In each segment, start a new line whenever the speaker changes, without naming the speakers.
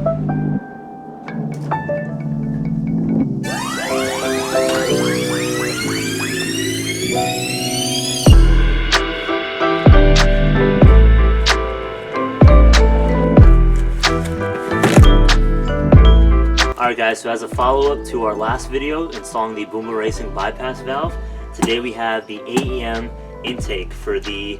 Alright guys, so as a follow-up to our last video installing the Boomba Racing bypass valve, today we have the AEM intake for the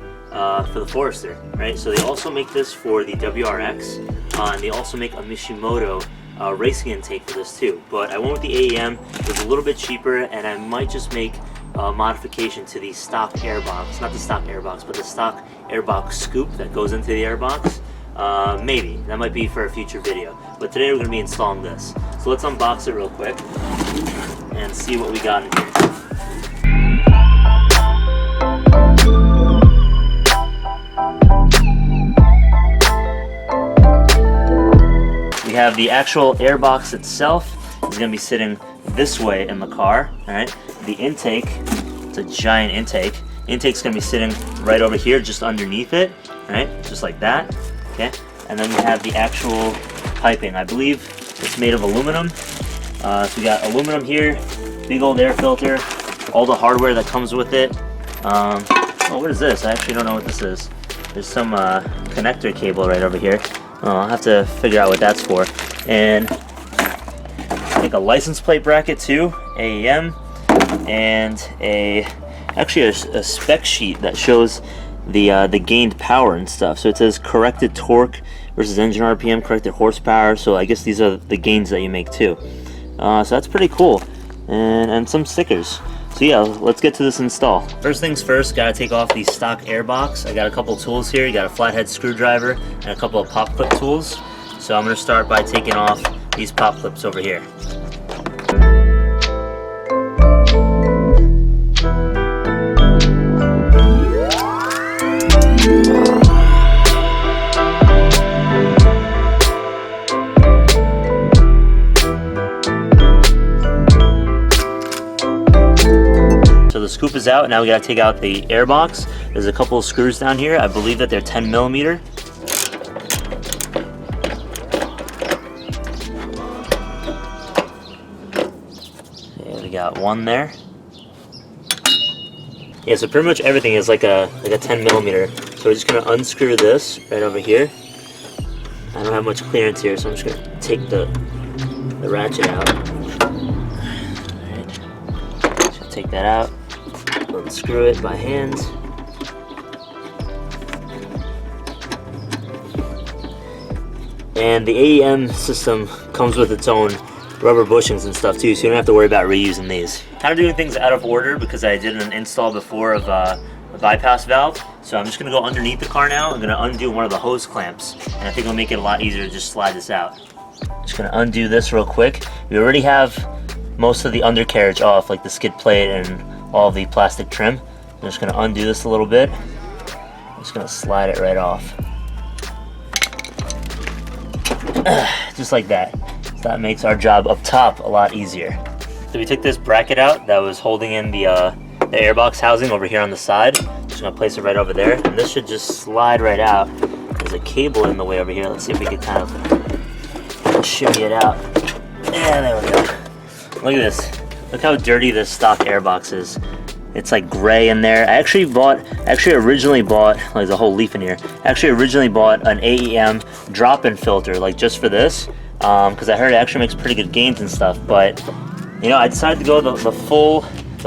Forester, right? So they also make this for the WRX, and they also make a Mishimoto racing intake for this too. But I went with the AEM, it was a little bit cheaper, and I might just make a modification to the stock airbox, not the stock airbox, but the stock airbox scoop that goes into the airbox. Maybe, that might be for a future video. But today we're going to be installing this. So let's unbox it real quick and see what we got in here. We have the actual airbox itself. It's going to be sitting this way in the car. Alright, the intake, it's a giant intake. Intake's going to be sitting right over here just underneath it. Alright, just like that. Okay, and then we have the actual piping. I believe it's made of aluminum. So we got aluminum here, big old air filter, all the hardware that comes with it. Oh, what is this? I actually don't know what this is. There's some connector cable right over here. I'll have to figure out what that's for. And I think a license plate bracket too, AEM, and actually a spec sheet that shows the gained power and stuff. So it says corrected torque versus engine RPM, corrected horsepower. So I guess these are the gains that you make too. So that's pretty cool. And some stickers. So yeah, let's get to this install. First things first, gotta take off the stock airbox. I got a couple tools here. You got a flathead screwdriver and a couple of pop clip tools. So I'm gonna start by taking off these pop clips over here. The scoop is out. Now we gotta take out the airbox. There's a couple of screws down here. I believe that they're 10mm. Okay, we got one there. Yeah, so pretty much everything is like a 10mm. So we're just gonna unscrew this right over here. I don't have much clearance here, so I'm just gonna take the ratchet out. Alright, so take that out. Unscrew it by hand. And the AEM system comes with its own rubber bushings and stuff too, so you don't have to worry about reusing these. Kind of doing things out of order because I did an install before of a bypass valve. So I'm just going to go underneath the car now. I'm going to undo one of the hose clamps, and I think it'll make it a lot easier to just slide this out. Just going to undo this real quick. We already have most of the undercarriage off, like the skid plate and all the plastic trim. I'm just going to undo this a little bit. I'm just going to slide it right off. Just like that. So that makes our job up top a lot easier. So we took this bracket out that was holding in the airbox housing over here on the side. Just going to place it right over there. And this should just slide right out. There's a cable in the way over here. Let's see if we can kind of shimmy it out. And there we go. Look at this. Look how dirty this stock airbox is. It's like gray in there. I actually originally bought, like there's a whole leaf in here. I actually originally bought an AEM drop-in filter, like just for this, because I heard it actually makes pretty good gains and stuff. But you know, I decided to go the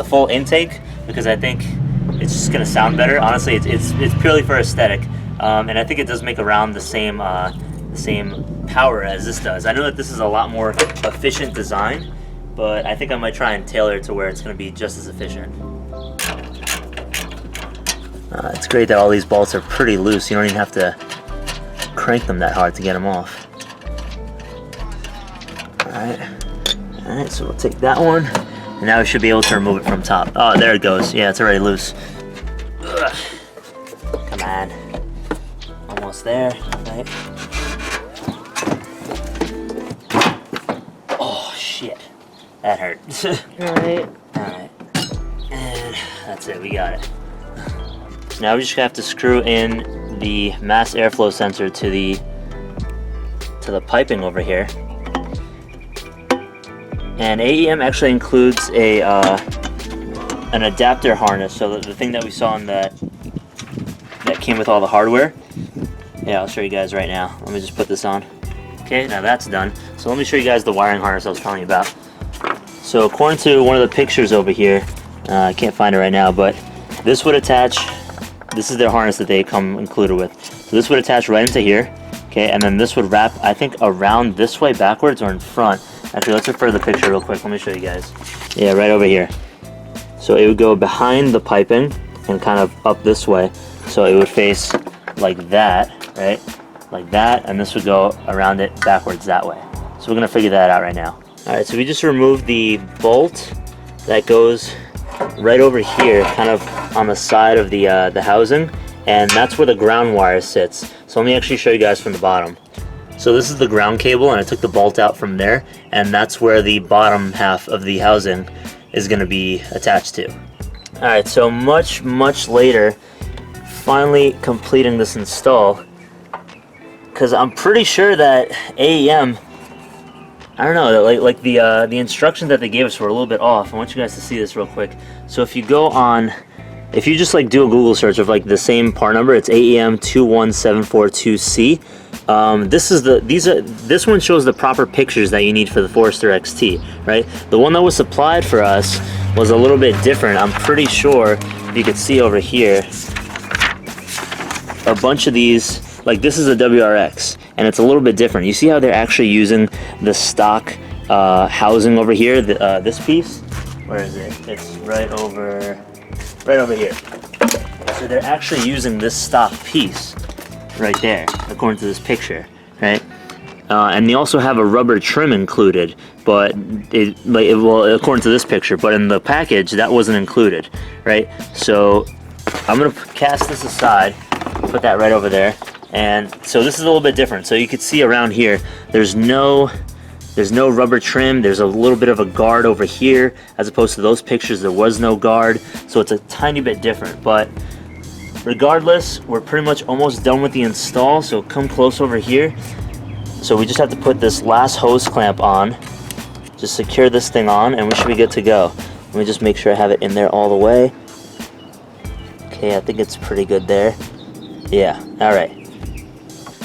full intake because I think it's just gonna sound better. Honestly, it's purely for aesthetic, and I think it does make around the same power as this does. I know that this is a lot more efficient design, but I think I might try and tailor it to where it's going to be just as efficient. It's great that all these bolts are pretty loose. You don't even have to crank them that hard to get them off. Alright, so we'll take that one, and now we should be able to remove it from top. Oh, there it goes. Yeah, it's already loose. Ugh. Come on. Almost there. Right. Oh, shit. That hurt. Alright. And that's it, we got it. So now we just have to screw in the mass airflow sensor to to the piping over here. And AEM actually includes a an adapter harness, so the thing that we saw in that came with all the hardware. Yeah, I'll show you guys right now. Let me just put this on. Okay, now that's done. So let me show you guys the wiring harness I was telling you about. So according to one of the pictures over here, I can't find it right now, but this would attach, this is their harness that they come included with. So this would attach right into here, okay, and then this would wrap, I think, around this way backwards or in front. Actually, let's refer to the picture real quick. Let me show you guys. Yeah, right over here. So it would go behind the piping and kind of up this way. So it would face like that, right? Like that, and this would go around it backwards that way. So we're gonna figure that out right now. All right, so we just removed the bolt that goes right over here, kind of on the side of the housing, and that's where the ground wire sits. So let me actually show you guys from the bottom. So this is the ground cable, and I took the bolt out from there, and that's where the bottom half of the housing is going to be attached to. All right, so much later, finally completing this install, because I'm pretty sure that AEM, I don't know, like the instructions that they gave us were a little bit off. I want you guys to see this real quick. So if you go on, if you just like do a Google search of like the same part number, it's AEM 21742C. This one shows the proper pictures that you need for the Forester XT, right? The one that was supplied for us was a little bit different. I'm pretty sure you could see over here a bunch of these, like this is a WRX, and it's a little bit different. You see how they're actually using the stock housing over here, this piece? Where is it? It's right over here. So they're actually using this stock piece right there, according to this picture, right? And they also have a rubber trim included, but well, according to this picture, but in the package that wasn't included, right? So I'm gonna cast this aside, put that right over there, and so this is a little bit different. So you can see around here, there's no rubber trim. There's a little bit of a guard over here, as opposed to those pictures there was no guard. So it's a tiny bit different, but regardless, we're pretty much almost done with the install, so come close over here. So we just have to put this last hose clamp on, just secure this thing on, and we should be good to go. Let me just make sure I have it in there all the way. Okay, I think it's pretty good there. Yeah, all right.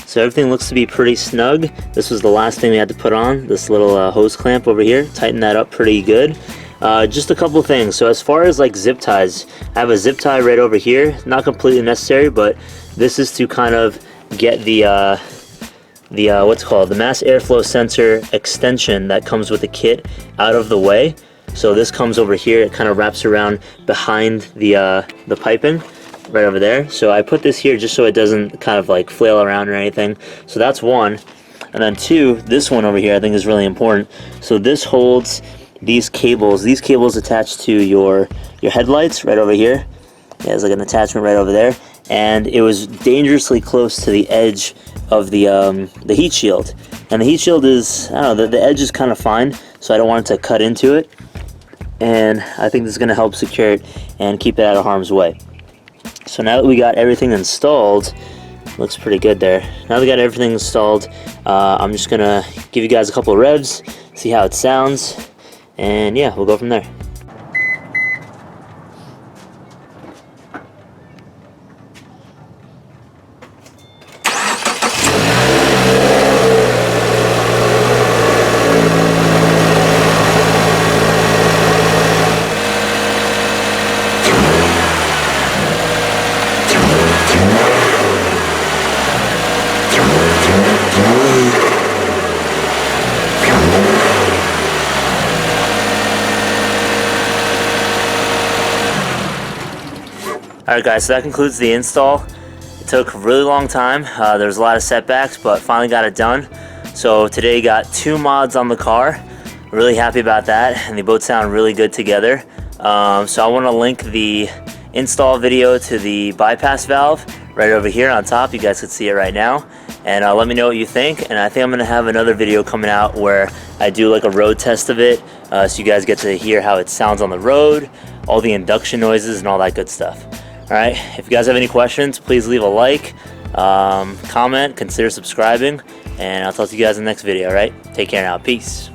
So everything looks to be pretty snug. This was the last thing we had to put on, this little hose clamp over here. Tighten that up pretty good. Just a couple things. So as far as like zip ties, I have a zip tie right over here. Not completely necessary, but this is to kind of get the what's called the mass airflow sensor extension that comes with the kit out of the way. So this comes over here. It kind of wraps around behind the piping right over there. So I put this here just so it doesn't kind of like flail around or anything. So that's one. And then two, this one over here I think is really important. So this holds these cables attached to your headlights right over here. Yeah, there's like an attachment right over there, and it was dangerously close to the edge of the heat shield. And the heat shield is, I don't know, the edge is kind of fine, so I don't want it to cut into it. And I think this is going to help secure it and keep it out of harm's way. So now that we got everything installed, looks pretty good there. Now that we got everything installed, I'm just going to give you guys a couple of revs, see how it sounds. And yeah, we'll go from there. Alright guys, so that concludes the install. It took a really long time. There was a lot of setbacks, but finally got it done. So today you got 2 mods on the car. Really happy about that, and they both sound really good together. So I want to link the install video to the bypass valve right over here on top. You guys can see it right now. And let me know what you think. And I think I'm going to have another video coming out where I do like a road test of it, so you guys get to hear how it sounds on the road, all the induction noises and all that good stuff. Alright, if you guys have any questions, please leave a like, comment, consider subscribing, And I'll talk to you guys in the next video, alright? Take care now. Peace.